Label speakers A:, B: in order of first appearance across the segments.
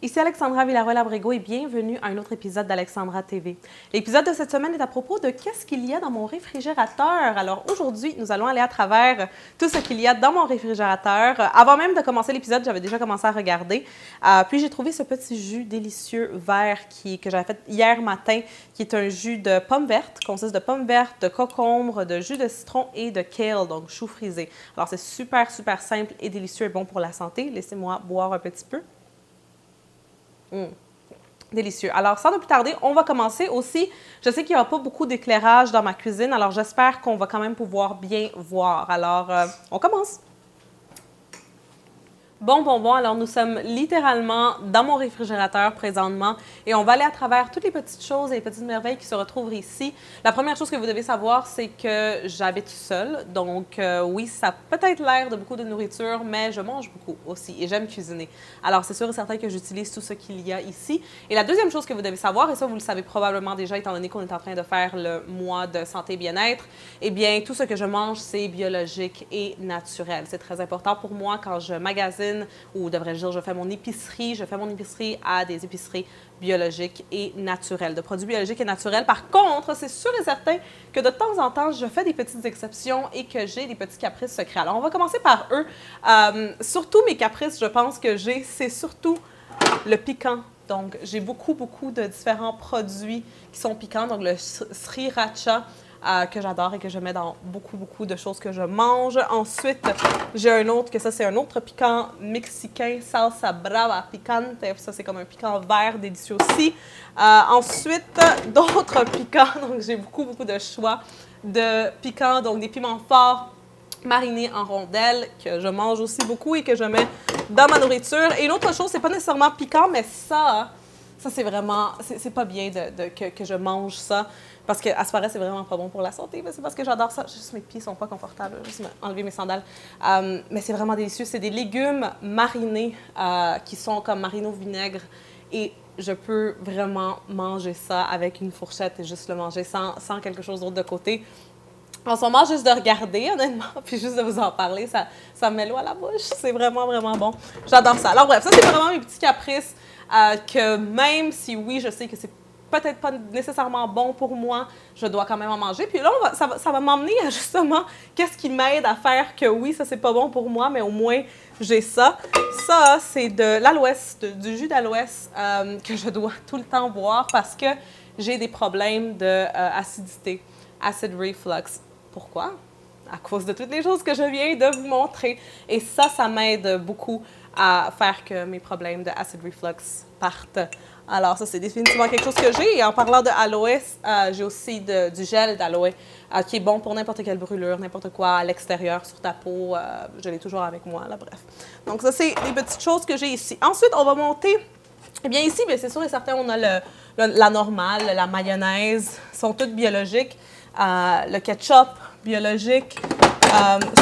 A: Ici Alexandra Villarroel-Abrego et bienvenue à un autre épisode d'Alexandra TV. L'épisode de cette semaine est à propos de qu'est-ce qu'il y a dans mon réfrigérateur. Alors aujourd'hui, nous allons aller à travers tout ce qu'il y a dans mon réfrigérateur. Avant même de commencer l'épisode, j'avais déjà commencé à regarder. Puis j'ai trouvé ce petit jus délicieux vert que j'avais fait hier matin, qui est un jus de pommes vertes, consiste de pommes vertes, de concombre, de jus de citron et de kale, donc chou frisé. Alors c'est super, super simple et délicieux et bon pour la santé. Laissez-moi boire un petit peu. Délicieux. Alors, sans plus tarder, on va commencer aussi. Je sais qu'il n'y aura pas beaucoup d'éclairage dans ma cuisine, alors j'espère qu'on va quand même pouvoir bien voir. Alors, on commence. Bon, alors nous sommes littéralement dans mon réfrigérateur présentement et on va aller à travers toutes les petites choses et les petites merveilles qui se retrouvent ici. La première chose que vous devez savoir, c'est que j'habite seule, donc oui, ça a peut-être l'air de beaucoup de nourriture, mais je mange beaucoup aussi et j'aime cuisiner. Alors c'est sûr et certain que j'utilise tout ce qu'il y a ici. Et la deuxième chose que vous devez savoir, et ça vous le savez probablement déjà étant donné qu'on est en train de faire le mois de santé et bien-être, eh bien tout ce que je mange, c'est biologique et naturel. C'est très important pour moi quand je magasine ou devrais-je dire, je fais mon épicerie à des épiceries biologiques et naturelles, de produits biologiques et naturels. Par contre, c'est sûr et certain que de temps en temps, je fais des petites exceptions et que j'ai des petits caprices secrets. Alors, on va commencer par eux. Surtout mes caprices, je pense que c'est surtout le piquant. Donc, j'ai beaucoup de différents produits qui sont piquants. Donc, le sriracha, que j'adore et que je mets dans beaucoup de choses que je mange. Ensuite, j'ai un autre, que ça, c'est un autre piquant mexicain, salsa brava picante. Ça, c'est comme un piquant vert délicieux aussi. Ensuite, d'autres piquants. Donc, j'ai beaucoup de choix de piquants, donc des piments forts marinés en rondelles que je mange aussi beaucoup et que je mets dans ma nourriture. Et une autre chose, c'est pas nécessairement piquant, mais ça c'est vraiment, c'est pas bien que je mange ça. Parce qu'à ce paraît, c'est vraiment pas bon pour la santé, mais c'est parce que j'adore ça. Juste mes pieds sont pas confortables, juste enlever mes sandales. Mais c'est vraiment délicieux. C'est des légumes marinés qui sont comme marinés au vinaigre. Et je peux vraiment manger ça avec une fourchette et juste le manger sans quelque chose d'autre de côté. En ce moment, juste de regarder, honnêtement, puis juste de vous en parler, ça me met l'eau à la bouche. C'est vraiment bon. J'adore ça. Alors bref, ça, c'est vraiment mes petits caprices que même si, oui, je sais que c'est peut-être pas nécessairement bon pour moi, je dois quand même en manger. Puis là, ça va m'emmener à justement qu'est-ce qui m'aide à faire que, oui, ça, c'est pas bon pour moi, mais au moins, j'ai ça. Ça, c'est de l'aloès, du jus d'aloès que je dois tout le temps boire parce que j'ai des problèmes d'acidité, acid reflux. Pourquoi? À cause de toutes les choses que je viens de vous montrer. Et ça m'aide beaucoup à faire que mes problèmes de acid reflux partent. Alors ça, c'est définitivement quelque chose que j'ai. Et en parlant de aloès, j'ai aussi du gel d'aloe qui est bon pour n'importe quelle brûlure, n'importe quoi à l'extérieur, sur ta peau. Je l'ai toujours avec moi, là, bref. Donc ça, c'est les petites choses que j'ai ici. Ensuite, on va monter. Eh bien ici, bien, c'est sûr et certain, on a la normale, la mayonnaise, sont toutes biologiques. Le ketchup biologique.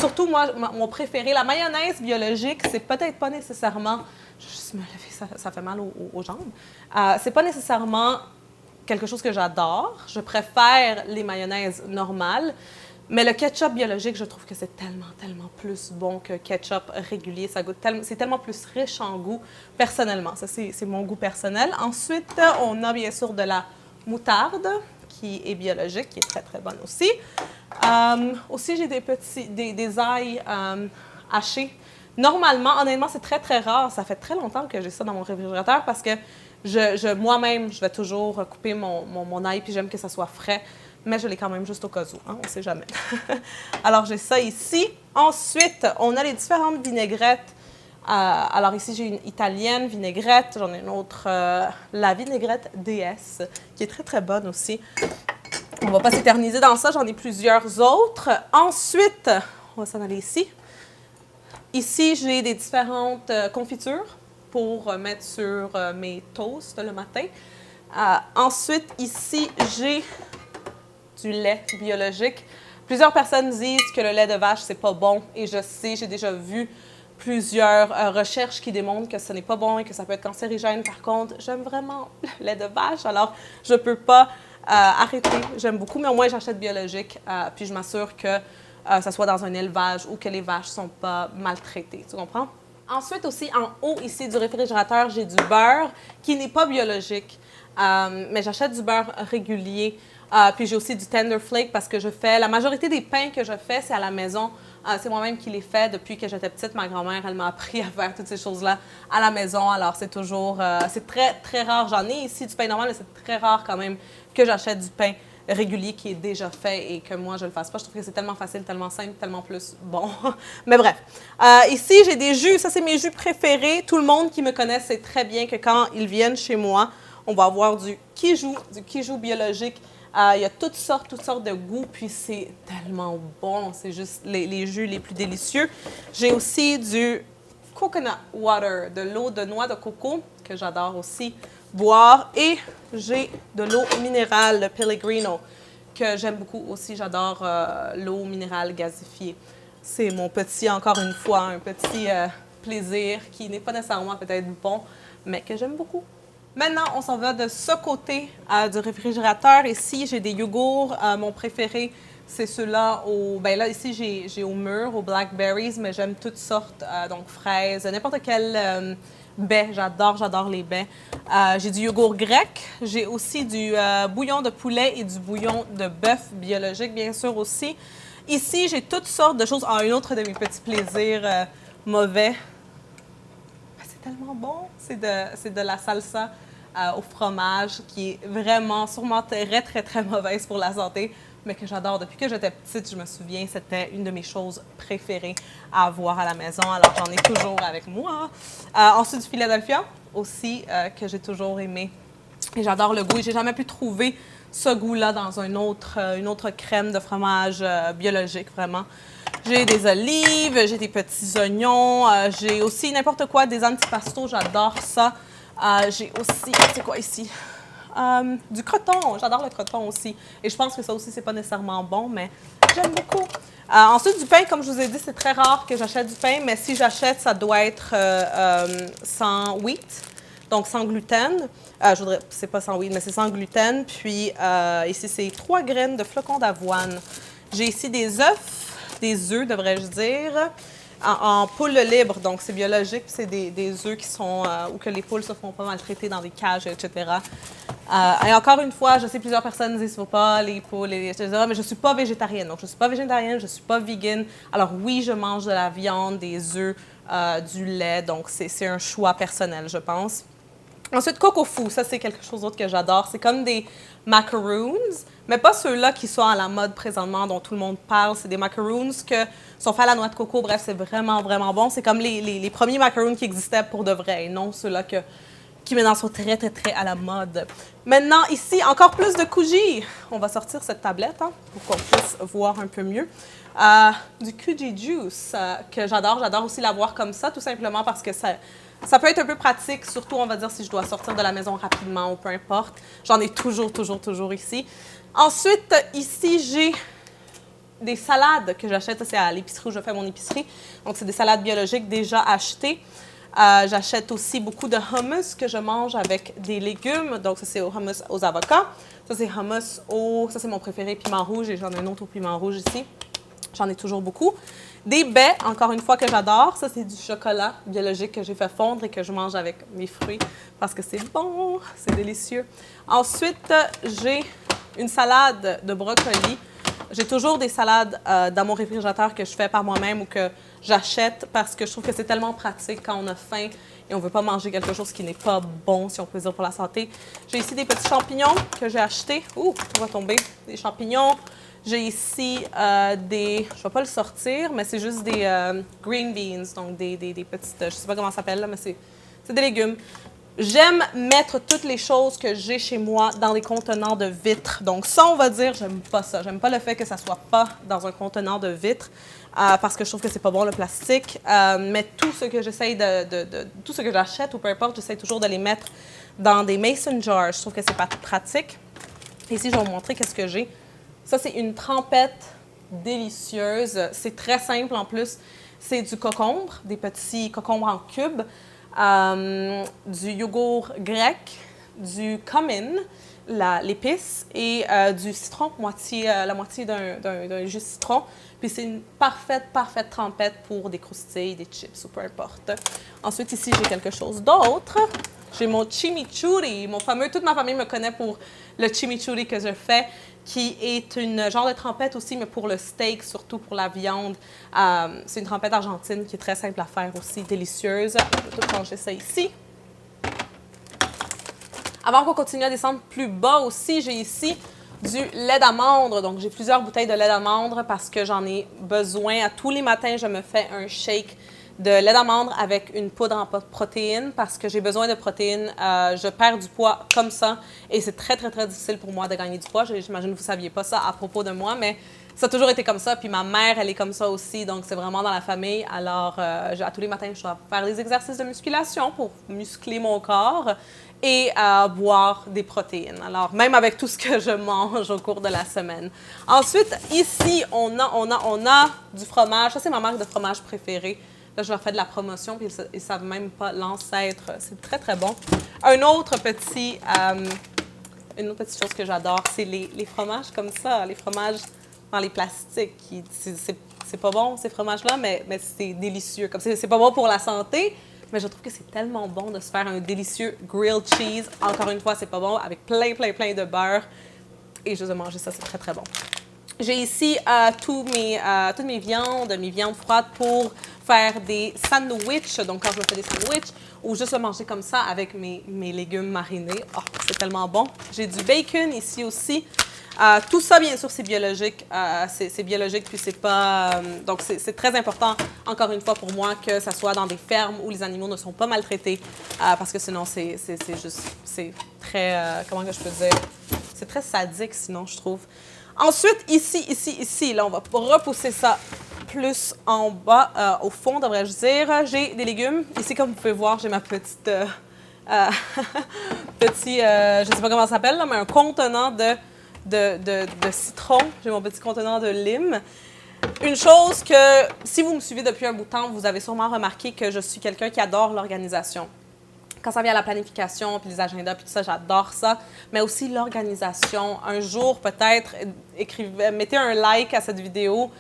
A: Surtout, moi, mon préféré, la mayonnaise biologique, c'est peut-être pas nécessairement... Je vais juste me lever, ça fait mal aux jambes. C'est pas nécessairement quelque chose que j'adore. Je préfère les mayonnaises normales. Mais le ketchup biologique, je trouve que c'est tellement plus bon que ketchup régulier. C'est tellement plus riche en goût, personnellement. Ça, c'est mon goût personnel. Ensuite, on a bien sûr de la moutarde, qui est biologique, qui est très bonne aussi. Aussi, j'ai des ails hachés. Normalement, honnêtement, c'est très rare. Ça fait très longtemps que j'ai ça dans mon réfrigérateur parce que moi-même, je vais toujours couper mon ail puis j'aime que ça soit frais. Mais je l'ai quand même juste au cas où, hein, on ne sait jamais. Alors, j'ai ça ici. Ensuite, on a les différentes vinaigrettes. Alors ici, j'ai une italienne vinaigrette. J'en ai une autre, la vinaigrette DS, qui est très bonne aussi. On ne va pas s'éterniser dans ça. J'en ai plusieurs autres. Ensuite, on va s'en aller ici. Ici, j'ai des différentes confitures pour mettre sur mes toasts le matin. Ensuite, ici, j'ai du lait biologique. Plusieurs personnes disent que le lait de vache, c'est pas bon. Et je sais, j'ai déjà vu plusieurs recherches qui démontrent que ce n'est pas bon et que ça peut être cancérigène. Par contre, j'aime vraiment le lait de vache, alors je ne peux pas arrêter. J'aime beaucoup, mais au moins j'achète biologique. Puis je m'assure que ça soit dans un élevage ou que les vaches ne sont pas maltraitées. Tu comprends? Ensuite aussi, en haut ici du réfrigérateur, j'ai du beurre qui n'est pas biologique, mais j'achète du beurre régulier. Puis j'ai aussi du Tender Flake parce que je fais, la majorité des pains que je fais, c'est à la maison. C'est moi-même qui les fais depuis que j'étais petite. Ma grand-mère, elle m'a appris à faire toutes ces choses-là à la maison. Alors c'est toujours, c'est très, très rare. J'en ai ici du pain normal, mais c'est très rare quand même que j'achète du pain régulier qui est déjà fait et que moi, je le fasse pas. Je trouve que c'est tellement facile, tellement simple, tellement plus bon. Mais bref. Ici, j'ai des jus. Ça, c'est mes jus préférés. Tout le monde qui me connaît sait très bien que quand ils viennent chez moi, on va avoir du Kijou biologique. Il y a toutes sortes de goûts, puis c'est tellement bon. C'est juste les jus les plus délicieux. J'ai aussi du coconut water, de l'eau de noix de coco, que j'adore aussi boire. Et j'ai de l'eau minérale, le Pellegrino, que j'aime beaucoup aussi. J'adore l'eau minérale gazifiée. C'est mon petit, encore une fois, un petit plaisir qui n'est pas nécessairement peut-être bon, mais que j'aime beaucoup. Maintenant, on s'en va de ce côté du réfrigérateur. Ici, j'ai des yogourts. Mon préféré, c'est ceux-là au... Ben là, ici, j'ai au mûr, aux blackberries, mais j'aime toutes sortes, donc fraises, n'importe quel baies. J'adore les baies. J'ai du yogourt grec. J'ai aussi du bouillon de poulet et du bouillon de bœuf biologique, bien sûr, aussi. Ici, j'ai toutes sortes de choses. Un autre de mes petits plaisirs mauvais. C'est tellement bon. C'est de la salsa au fromage qui est vraiment, sûrement très, très, très mauvaise pour la santé, mais que j'adore. Depuis que j'étais petite, je me souviens, c'était une de mes choses préférées à avoir à la maison. Alors, j'en ai toujours avec moi. Ensuite, du Philadelphia aussi, que j'ai toujours aimé. Et j'adore le goût. Et j'ai jamais pu trouver ce goût-là dans une autre crème de fromage biologique, vraiment. J'ai des olives, j'ai des petits oignons, j'ai aussi n'importe quoi, des antipastos, j'adore ça. J'ai aussi, c'est quoi ici? Du croton, j'adore le croton aussi. Et je pense que ça aussi, c'est pas nécessairement bon, mais j'aime beaucoup. Ensuite, du pain, comme je vous ai dit, c'est très rare que j'achète du pain, mais si j'achète, ça doit être sans wheat, donc sans gluten. C'est pas sans wheat, mais c'est sans gluten. Puis ici, c'est 3 graines de flocons d'avoine. J'ai ici des œufs, devrais-je dire, en poule libre, donc c'est biologique, puis c'est des œufs qui sont, où que les poules se font pas maltraiter dans des cages, etc. Et encore une fois, je sais plusieurs personnes disent qu'il ne faut pas les poules, etc., mais je ne suis pas végétarienne, donc je ne suis pas végétarienne, je ne suis pas vegan. Alors oui, je mange de la viande, des œufs, du lait, donc c'est un choix personnel, je pense. Ensuite, Coco Foo, ça c'est quelque chose d'autre que j'adore. C'est comme des macaroons, mais pas ceux-là qui sont à la mode présentement, dont tout le monde parle. C'est des macaroons qui sont faits à la noix de coco. Bref, c'est vraiment, vraiment bon. C'est comme les premiers macaroons qui existaient pour de vrai, et non ceux-là qui maintenant sont très, très, très à la mode. Maintenant, ici, encore plus de Kuji. On va sortir cette tablette pour qu'on puisse voir un peu mieux. Du Kuji Juice, que j'adore. J'adore aussi l'avoir comme ça, tout simplement parce que ça peut être un peu pratique, surtout, on va dire, si je dois sortir de la maison rapidement ou peu importe. J'en ai toujours ici. Ensuite, ici, j'ai des salades que j'achète. C'est à l'épicerie où je fais mon épicerie. Donc, c'est des salades biologiques déjà achetées. J'achète aussi beaucoup de hummus que je mange avec des légumes. Donc, ça, c'est au hummus aux avocats. Ça, c'est hummus ça, c'est mon préféré, piment rouge. Et j'en ai un autre au piment rouge ici. J'en ai toujours beaucoup. Des baies, encore une fois, que j'adore. Ça, c'est du chocolat biologique que j'ai fait fondre et que je mange avec mes fruits parce que c'est bon, c'est délicieux. Ensuite, j'ai une salade de brocoli. J'ai toujours des salades dans mon réfrigérateur que je fais par moi-même ou que j'achète parce que je trouve que c'est tellement pratique quand on a faim et on ne veut pas manger quelque chose qui n'est pas bon, si on peut dire, pour la santé. J'ai ici des petits champignons que j'ai achetés. Ouh, on va tomber. Des champignons. J'ai ici des... Je ne vais pas le sortir, mais c'est juste des green beans, donc des petites... Je ne sais pas comment ça s'appelle, là, mais c'est des légumes. J'aime mettre toutes les choses que j'ai chez moi dans des contenants de vitre. Donc ça, on va dire, j'aime pas ça. J'aime pas le fait que ça soit pas dans un contenant de vitre parce que je trouve que c'est pas bon le plastique. Mais tout ce que j'essaye tout ce que j'achète ou peu importe, j'essaie toujours de les mettre dans des mason jars. Je trouve que c'est pas pratique. Ici, je vais vous montrer qu'est-ce que j'ai. Ça, c'est une trempette délicieuse. C'est très simple en plus. C'est du concombre, des petits concombres en cubes. Du yogourt grec, du cumin, l'épice et du citron, la moitié d'un jus de citron. Puis c'est une parfaite trempette pour des croustilles, des chips ou peu importe. Ensuite, ici, j'ai quelque chose d'autre. J'ai mon chimichurri, mon fameux, toute ma famille me connaît pour le chimichurri que je fais, qui est une genre de trempette aussi, mais pour le steak, surtout pour la viande. C'est une trempette argentine qui est très simple à faire aussi, délicieuse. Je vais tout ranger ça ici. Avant qu'on continue à descendre plus bas aussi, j'ai ici du lait d'amande. Donc, j'ai plusieurs bouteilles de lait d'amande parce que j'en ai besoin. À tous les matins, je me fais un shake de lait d'amande avec une poudre en protéines parce que j'ai besoin de protéines. Je perds du poids comme ça et c'est très difficile pour moi de gagner du poids. J'imagine que vous ne saviez pas ça à propos de moi, mais ça a toujours été comme ça. Puis ma mère, elle est comme ça aussi, donc c'est vraiment dans la famille. Alors, à tous les matins, je dois faire des exercices de musculation pour muscler mon corps et boire des protéines. Alors, même avec tout ce que je mange au cours de la semaine. Ensuite, ici, on a du fromage. Ça, c'est ma marque de fromage préférée. Là, je leur fais de la promotion, puis ils ne savent même pas l'ancêtre. C'est très bon. Une autre petite chose que j'adore, c'est les fromages comme ça, les fromages dans les plastiques. C'est pas bon, ces fromages-là, mais c'est délicieux. Comme c'est pas bon pour la santé, mais je trouve que c'est tellement bon de se faire un délicieux grilled cheese. Encore une fois, c'est pas bon, avec plein de beurre. Et juste de manger ça, c'est très bon. J'ai ici toutes mes viandes froides pour faire des sandwichs. Donc, quand je me fais des sandwichs, ou juste le manger comme ça avec mes légumes marinés. Oh, c'est tellement bon. J'ai du bacon ici aussi. Tout ça, bien sûr, c'est biologique. C'est biologique, puis c'est pas... donc, c'est très important, encore une fois, pour moi, que ça soit dans des fermes où les animaux ne sont pas maltraités. Parce que sinon, c'est très... comment que je peux dire? C'est très sadique, sinon, je trouve. Ensuite, ici, là, on va repousser ça plus en bas, au fond, devrais-je dire. J'ai des légumes. Ici, comme vous pouvez voir, j'ai ma petite... je sais pas comment ça s'appelle, là, mais un contenant de citron. J'ai mon petit contenant de lime. Une chose que, si vous me suivez depuis un bout de temps, vous avez sûrement remarqué que je suis quelqu'un qui adore l'organisation. Quand ça vient à la planification, puis les agendas, puis tout ça, j'adore ça. Mais aussi l'organisation. Un jour, peut-être, mettez un like à cette vidéo,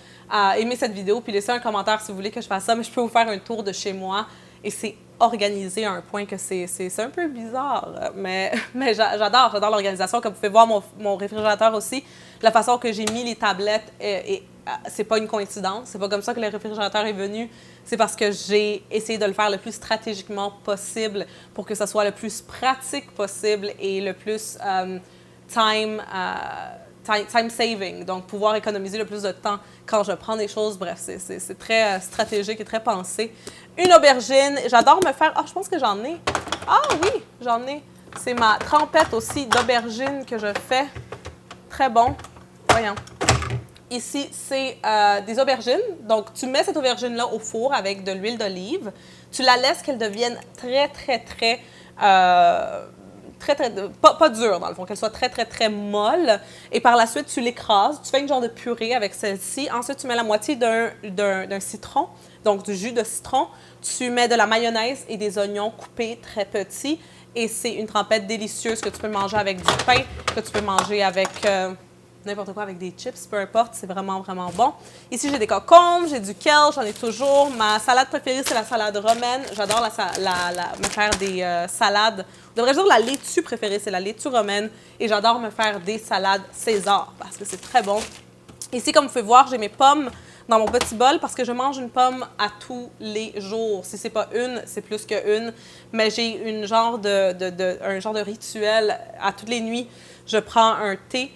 A: aimez cette vidéo, puis laissez un commentaire si vous voulez que je fasse ça. Mais je peux vous faire un tour de chez moi. Et c'est organisé à un point que c'est un peu bizarre. Mais j'adore l'organisation. Comme vous pouvez voir, mon réfrigérateur aussi, la façon que j'ai mis les tablettes, c'est pas une coïncidence. C'est pas comme ça que le réfrigérateur est venu. C'est parce que j'ai essayé de le faire le plus stratégiquement possible pour que ça soit le plus pratique possible et le plus time saving. Donc, pouvoir économiser le plus de temps quand je prends des choses. Bref, c'est très stratégique et très pensé. Une aubergine. J'adore me faire... Ah, je pense que j'en ai. Ah oui, j'en ai. C'est ma trempette aussi d'aubergine que je fais. Très bon. Voyons. Ici, c'est des aubergines. Donc, tu mets cette aubergine-là au four avec de l'huile d'olive. Tu la laisses qu'elle devienne pas dure, dans le fond, qu'elle soit très molle. Et par la suite, tu l'écrases. Tu fais une genre de purée avec celle-ci. Ensuite, tu mets la moitié d'un citron, donc du jus de citron. Tu mets de la mayonnaise et des oignons coupés très petits. Et c'est une trempette délicieuse que tu peux manger avec du pain, que tu peux manger avec... n'importe quoi avec des chips, peu importe, c'est vraiment bon. Ici, j'ai des concombres, j'ai du kale, j'en ai toujours. Ma salade préférée, c'est la salade romaine. J'adore me faire des salades. Je devrais dire la laitue préférée, c'est la laitue romaine. Et j'adore me faire des salades César parce que c'est très bon. Ici, comme vous pouvez voir, j'ai mes pommes dans mon petit bol parce que je mange une pomme à tous les jours. Si c'est pas une, c'est plus qu'une. Mais j'ai un genre de rituel. À toutes les nuits, je prends un thé,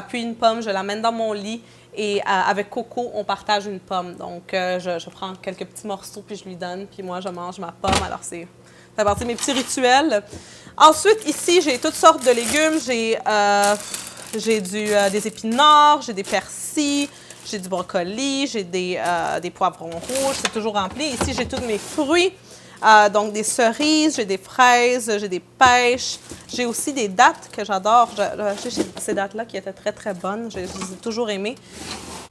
A: puis une pomme, je l'amène dans mon lit et avec Coco, on partage une pomme. Donc, je prends quelques petits morceaux puis je lui donne, puis moi, je mange ma pomme. Alors, ça fait partie de mes petits rituels. Ensuite, ici, j'ai toutes sortes de légumes. J'ai des épinards, j'ai des persils, j'ai du brocoli, j'ai des poivrons rouges. C'est toujours rempli. Ici, j'ai tous mes fruits. Donc, des cerises, j'ai des fraises, j'ai des pêches. J'ai aussi des dattes que j'adore. J'ai ces dattes-là qui étaient très bonnes. Je les ai toujours aimées.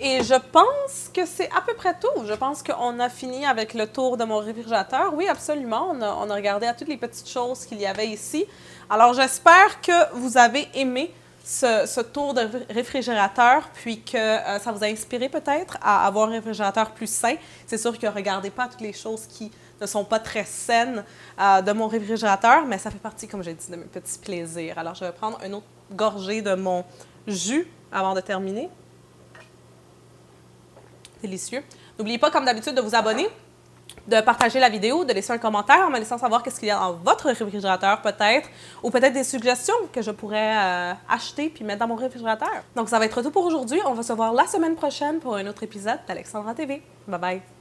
A: Et je pense que c'est à peu près tout. Je pense qu'on a fini avec le tour de mon réfrigérateur. Oui, absolument. On a regardé à toutes les petites choses qu'il y avait ici. Alors, j'espère que vous avez aimé ce tour de réfrigérateur, puis que ça vous a inspiré peut-être à avoir un réfrigérateur plus sain. C'est sûr que regardez pas toutes les choses qui ne sont pas très saines de mon réfrigérateur, mais ça fait partie, comme j'ai dit, de mes petits plaisirs. Alors, je vais prendre une autre gorgée de mon jus avant de terminer. Délicieux. N'oubliez pas, comme d'habitude, de vous abonner, de partager la vidéo, de laisser un commentaire en me laissant savoir qu'est-ce qu'il y a dans votre réfrigérateur peut-être, ou peut-être des suggestions que je pourrais acheter puis mettre dans mon réfrigérateur. Donc, ça va être tout pour aujourd'hui. On va se voir la semaine prochaine pour un autre épisode d'Alexandra TV. Bye bye!